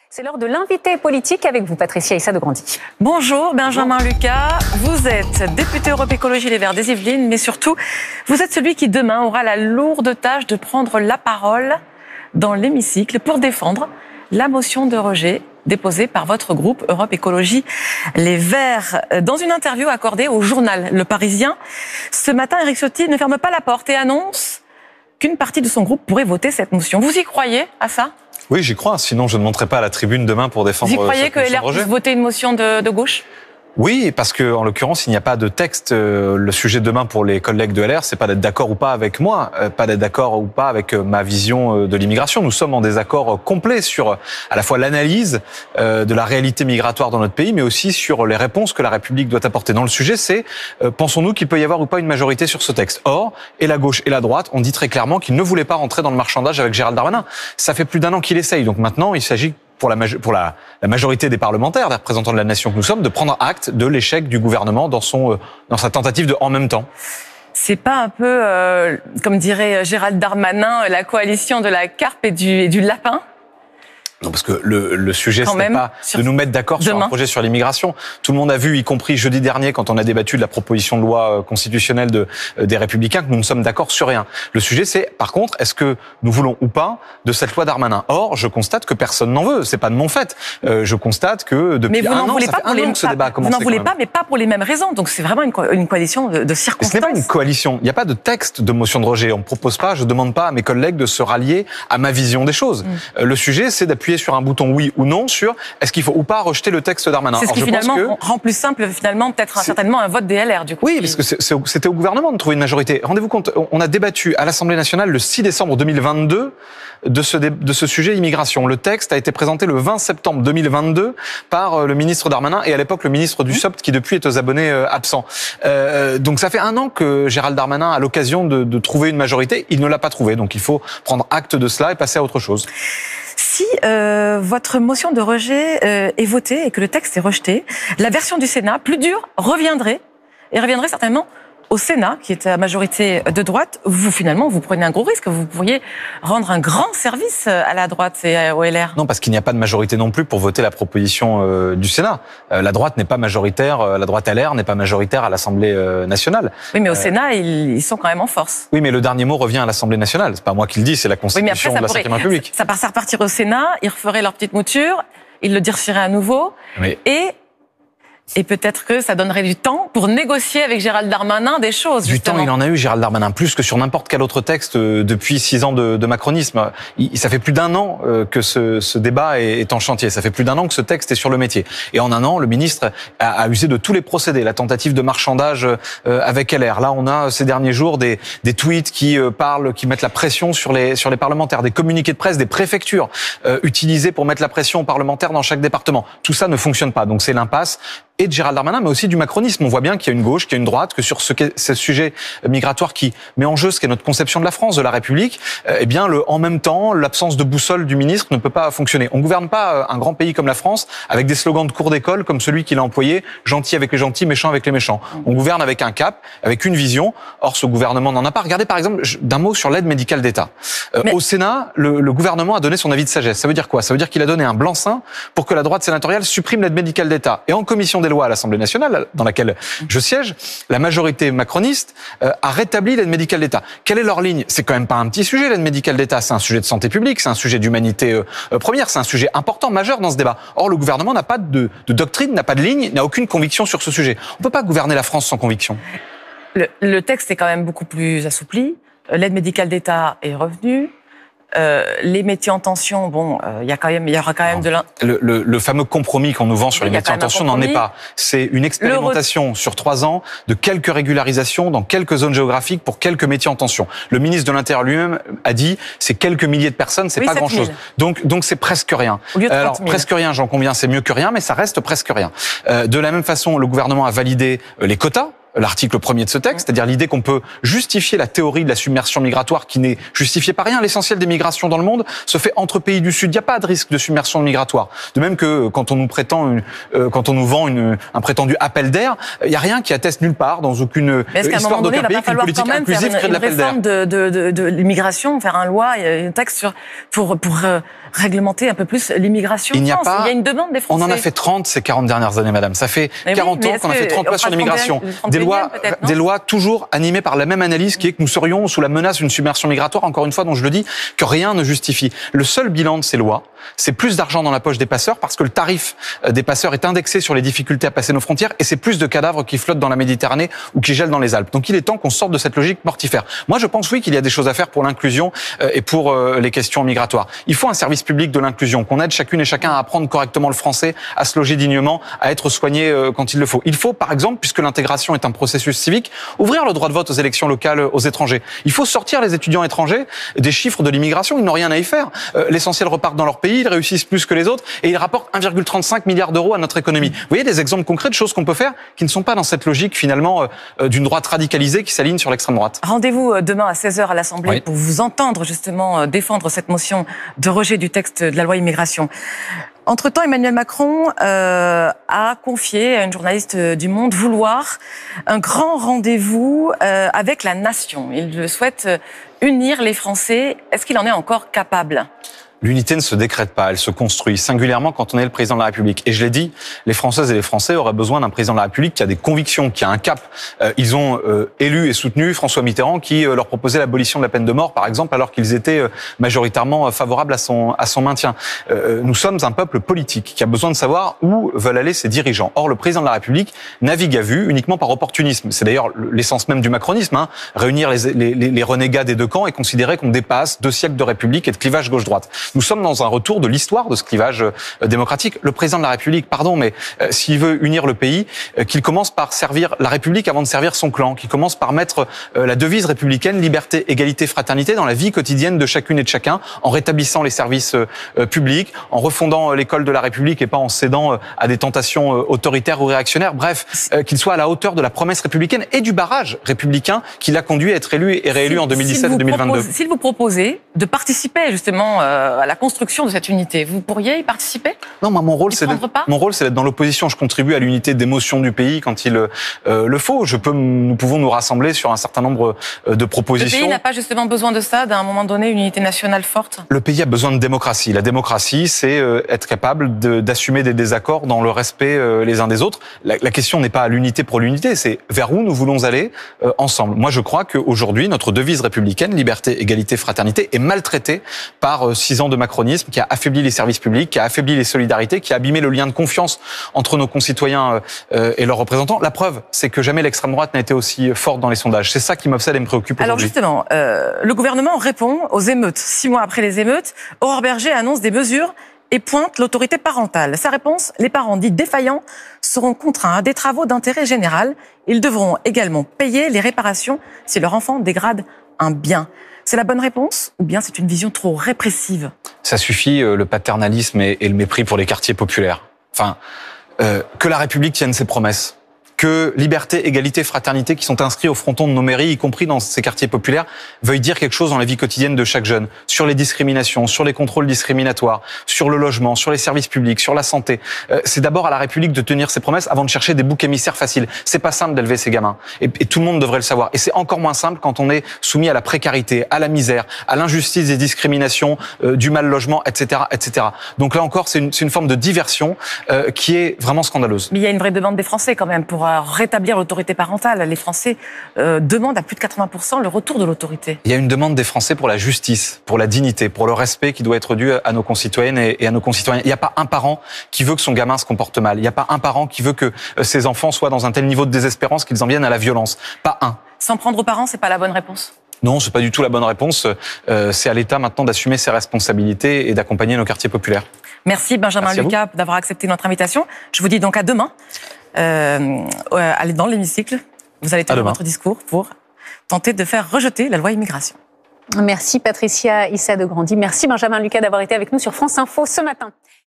C'est l'heure de l'invité politique avec vous, Patricia Issa de Grandy. Bonjour Benjamin Lucas, vous êtes député Europe Écologie Les Verts des Yvelines, mais surtout, vous êtes celui qui demain aura la lourde tâche de prendre la parole dans l'hémicycle pour défendre la motion de rejet déposée par votre groupe Europe Écologie Les Verts. Dans une interview accordée au journal Le Parisien, ce matin, Éric Ciotti ne ferme pas la porte et annonce qu'une partie de son groupe pourrait voter cette motion. Vous y croyez à ça ? Oui, j'y crois. Sinon, je ne monterai pas à la tribune demain pour défendre cette motion de rejet. Vous croyez que LR puisse voter une motion de gauche ? Oui, parce que en l'occurrence, il n'y a pas de texte. Le sujet demain pour les collègues de LR, c'est pas d'être d'accord ou pas avec moi, pas d'être d'accord ou pas avec ma vision de l'immigration. Nous sommes en désaccord complet sur à la fois l'analyse de la réalité migratoire dans notre pays, mais aussi sur les réponses que la République doit apporter. Dans le sujet, c'est pensons-nous qu'il peut y avoir ou pas une majorité sur ce texte. Or, et la gauche et la droite ont dit très clairement qu'ils ne voulaient pas rentrer dans le marchandage avec Gérald Darmanin. Ça fait plus d'un an qu'il essaye. Donc maintenant, il s'agit pour la majorité des parlementaires, des représentants de la nation que nous sommes, de prendre acte de l'échec du gouvernement dans sa tentative de en même temps. C'est pas un peu, comme dirait Gérald Darmanin, la coalition de la carpe et du lapin ? Non, parce que le sujet, ce n'est pas de nous mettre d'accord sur un projet sur l'immigration. Tout le monde a vu, y compris jeudi dernier, quand on a débattu de la proposition de loi constitutionnelle des Républicains, que nous ne sommes d'accord sur rien. Le sujet, c'est, par contre, est-ce que nous voulons ou pas de cette loi Darmanin ? Or, je constate que personne n'en veut. C'est pas de mon fait. Je constate que depuis un an, ça fait un an que ce débat a commencé. Vous n'en voulez pas, mais pas pour les mêmes raisons. Donc c'est vraiment une coalition de circonstances. Ce n'est pas une coalition. Il n'y a pas de texte de motion de rejet. On ne propose pas, je ne demande pas à mes collègues de se rallier à ma vision des choses. Le sujet, c'est d'appuyer sur un bouton oui ou non sur est-ce qu'il faut ou pas rejeter le texte Darmanin. C'est ce qui finalement rend plus simple peut-être certainement un vote des LR du coup. Oui, parce que c'était au gouvernement de trouver une majorité. Rendez-vous compte, on a débattu à l'Assemblée nationale le 6 décembre 2022 de ce sujet immigration. Le texte a été présenté le 20 septembre 2022 par le ministre Darmanin et à l'époque le ministre du SOPT qui depuis est aux abonnés absents. Donc ça fait un an que Gérald Darmanin a l'occasion de trouver une majorité. Il ne l'a pas trouvée, donc il faut prendre acte de cela et passer à autre chose. Si votre motion de rejet est votée et que le texte est rejeté, la version du Sénat, plus dure, reviendrait certainement au Sénat, qui est à majorité de droite. Vous prenez un gros risque. Vous pourriez rendre un grand service à la droite et au LR. Non, parce qu'il n'y a pas de majorité non plus pour voter la proposition du Sénat. La droite n'est pas majoritaire, la droite LR n'est pas majoritaire à l'Assemblée nationale. Oui, mais au Sénat, ils sont quand même en force. Oui, mais le dernier mot revient à l'Assemblée nationale. C'est pas moi qui le dis, c'est la Constitution de la Ve République. Ça passerait repartir au Sénat, ils referaient leur petite mouture, ils le durciraient à nouveau, oui. Et peut-être que ça donnerait du temps pour négocier avec Gérald Darmanin des choses. Du temps, il en a eu, Gérald Darmanin, plus que sur n'importe quel autre texte depuis 6 ans de macronisme. Ça fait plus d'un an que ce débat est en chantier. Ça fait plus d'un an que ce texte est sur le métier. Et en un an, le ministre a usé de tous les procédés. La tentative de marchandage avec LR. Là, on a ces derniers jours des tweets qui mettent la pression sur les parlementaires, des communiqués de presse, des préfectures utilisés pour mettre la pression aux parlementaires dans chaque département. Tout ça ne fonctionne pas. Donc c'est l'impasse. Et de Gérald Darmanin, mais aussi du macronisme. On voit bien qu'il y a une gauche, qu'il y a une droite, que sur ce sujet migratoire qui met en jeu ce qu'est notre conception de la France, de la République, eh bien, en même temps, l'absence de boussole du ministre ne peut pas fonctionner. On gouverne pas un grand pays comme la France avec des slogans de cours d'école comme celui qu'il a employé, gentil avec les gentils, méchant avec les méchants. On gouverne avec un cap, avec une vision. Or, ce gouvernement n'en a pas. Regardez, par exemple, d'un mot sur l'aide médicale d'État. Au Sénat, le gouvernement a donné son avis de sagesse. Ça veut dire quoi? Ça veut dire qu'il a donné un blanc-seing pour que la droite sénatoriale supprime l'aide médicale d'État. Et en commission des lois à l'Assemblée nationale, dans laquelle je siège, la majorité macroniste a rétabli l'aide médicale d'État. Quelle est leur ligne? C'est quand même pas un petit sujet, l'aide médicale d'État. C'est un sujet de santé publique, c'est un sujet d'humanité première, c'est un sujet important, majeur dans ce débat. Or, le gouvernement n'a pas de doctrine, n'a pas de ligne, n'a aucune conviction sur ce sujet. On peut pas gouverner la France sans conviction. Le texte est quand même beaucoup plus assoupli. L'aide médicale d'État est revenue. Les métiers en tension, il y aura quand même le fameux compromis qu'on nous vend sur les métiers en tension n'en est pas. C'est une expérimentation sur 3 ans de quelques régularisations dans quelques zones géographiques pour quelques métiers en tension. Le ministre de l'Intérieur lui-même a dit c'est quelques milliers de personnes, c'est pas grand-chose. Donc c'est presque rien. Alors presque rien, j'en conviens, c'est mieux que rien, mais ça reste presque rien. De la même façon, le gouvernement a validé les quotas. L'article 1er de ce texte, c'est-à-dire l'idée qu'on peut justifier la théorie de la submersion migratoire qui n'est justifiée par rien. L'essentiel des migrations dans le monde se fait entre pays du Sud. Il n'y a pas de risque de submersion migratoire. De même que quand on nous vend un prétendu appel d'air, il n'y a rien qui atteste nulle part dans aucune histoire d'aucun pays qu'une politique inclusive crée de l'appel d'air. Une réforme de l'immigration, faire un texte pour réglementer un peu plus l'immigration en France. Il y a une demande des Français. On en a fait 30 ces 40 dernières années, madame. Ça fait 40 ans qu'on a fait 30 lois sur l'immigration. Des lois toujours animées par la même analyse qui est que nous serions sous la menace d'une submersion migratoire, encore une fois, dont je le dis, que rien ne justifie. Le seul bilan de ces lois, c'est plus d'argent dans la poche des passeurs parce que le tarif des passeurs est indexé sur les difficultés à passer nos frontières et c'est plus de cadavres qui flottent dans la Méditerranée ou qui gèlent dans les Alpes. Donc il est temps qu'on sorte de cette logique mortifère. Moi, je pense oui qu'il y a des choses à faire pour l'inclusion et pour les questions migratoires. Il faut un service public de l'inclusion, qu'on aide chacune et chacun à apprendre correctement le français, à se loger dignement, à être soigné quand il le faut. Il faut, par exemple, puisque l'intégration est un processus civique, ouvrir le droit de vote aux élections locales aux étrangers. Il faut sortir les étudiants étrangers des chiffres de l'immigration. Ils n'ont rien à y faire. L'essentiel repartent dans leur pays, ils réussissent plus que les autres et ils rapportent 1,35 milliard d'euros à notre économie. Vous voyez des exemples concrets de choses qu'on peut faire qui ne sont pas dans cette logique finalement d'une droite radicalisée qui s'aligne sur l'extrême droite. Rendez-vous demain à 16h à l'Assemblée pour vous entendre justement défendre cette motion de rejet du texte de la loi immigration. Entre-temps, Emmanuel Macron a confié à une journaliste du Monde vouloir un grand rendez-vous avec la nation. Il souhaite unir les Français. Est-ce qu'il en est encore capable ? L'unité ne se décrète pas, elle se construit, singulièrement quand on est le président de la République. Et je l'ai dit, les Françaises et les Français auraient besoin d'un président de la République qui a des convictions, qui a un cap. Ils ont élu et soutenu François Mitterrand qui leur proposait l'abolition de la peine de mort, par exemple, alors qu'ils étaient majoritairement favorables à son maintien. Nous sommes un peuple politique qui a besoin de savoir où veulent aller ses dirigeants. Or, le président de la République navigue à vue uniquement par opportunisme. C'est d'ailleurs l'essence même du macronisme, hein. Réunir les renégats des deux camps et considérer qu'on dépasse 2 siècles de République et de clivage gauche-droite. Nous sommes dans un retour de l'histoire de ce clivage démocratique. Le président de la République, pardon, mais s'il veut unir le pays, qu'il commence par servir la République avant de servir son clan, qu'il commence par mettre la devise républicaine, liberté, égalité, fraternité dans la vie quotidienne de chacune et de chacun, en rétablissant les services publics, en refondant l'école de la République et pas en cédant à des tentations autoritaires ou réactionnaires. Bref, qu'il soit à la hauteur de la promesse républicaine et du barrage républicain qui l'a conduit à être élu et réélu en 2017 et 2022. S'il vous proposait de participer justement à la construction de cette unité, vous pourriez y participer ? Non, moi, mon rôle, c'est d'être dans l'opposition. Je contribue à l'unité d'émotion du pays quand il le faut. Nous pouvons nous rassembler sur un certain nombre de propositions. Le pays n'a pas justement besoin de ça, d'un moment donné, une unité nationale forte ? Le pays a besoin de démocratie. La démocratie, c'est être capable d'assumer des désaccords dans le respect les uns des autres. La question n'est pas l'unité pour l'unité, c'est vers où nous voulons aller ensemble. Moi, je crois qu'aujourd'hui, notre devise républicaine, liberté, égalité, fraternité, est maltraitée par 6 ans de macronisme qui a affaibli les services publics, qui a affaibli les solidarités, qui a abîmé le lien de confiance entre nos concitoyens et leurs représentants. La preuve, c'est que jamais l'extrême droite n'a été aussi forte dans les sondages. C'est ça qui m'obsède et me préoccupe aujourd'hui. Alors justement, le gouvernement répond aux émeutes. 6 mois après les émeutes, Aurore Bergé annonce des mesures et pointe l'autorité parentale. Sa réponse, les parents dits défaillants seront contraints à des travaux d'intérêt général. Ils devront également payer les réparations si leur enfant dégrade un bien. C'est la bonne réponse ou bien c'est une vision trop répressive ? Ça suffit, le paternalisme et le mépris pour les quartiers populaires. Enfin, que la République tienne ses promesses. Que liberté, égalité, fraternité qui sont inscrits au fronton de nos mairies, y compris dans ces quartiers populaires, veuillent dire quelque chose dans la vie quotidienne de chaque jeune. Sur les discriminations, sur les contrôles discriminatoires, sur le logement, sur les services publics, sur la santé. C'est d'abord à la République de tenir ses promesses avant de chercher des boucs émissaires faciles. C'est pas simple d'élever ces gamins. Et tout le monde devrait le savoir. Et c'est encore moins simple quand on est soumis à la précarité, à la misère, à l'injustice des discriminations, du mal logement, etc., etc. Donc là encore, c'est une forme de diversion qui est vraiment scandaleuse. Mais il y a une vraie demande des Français quand même pour rétablir l'autorité parentale. Les Français demandent à plus de 80% le retour de l'autorité. Il y a une demande des Français pour la justice, pour la dignité, pour le respect qui doit être dû à nos concitoyennes et à nos concitoyens. Il n'y a pas un parent qui veut que son gamin se comporte mal. Il n'y a pas un parent qui veut que ses enfants soient dans un tel niveau de désespérance qu'ils en viennent à la violence. Pas un. S'en prendre aux parents, c'est pas la bonne réponse ? Non, c'est pas du tout la bonne réponse. C'est à l'État maintenant d'assumer ses responsabilités et d'accompagner nos quartiers populaires. Merci Benjamin Lucas d'avoir accepté notre invitation. Je vous dis donc à demain. Allez dans l'hémicycle, vous allez tenir votre discours pour tenter de faire rejeter la loi immigration. Merci Patricia Issa de Grandy, merci Benjamin Lucas d'avoir été avec nous sur France Info ce matin.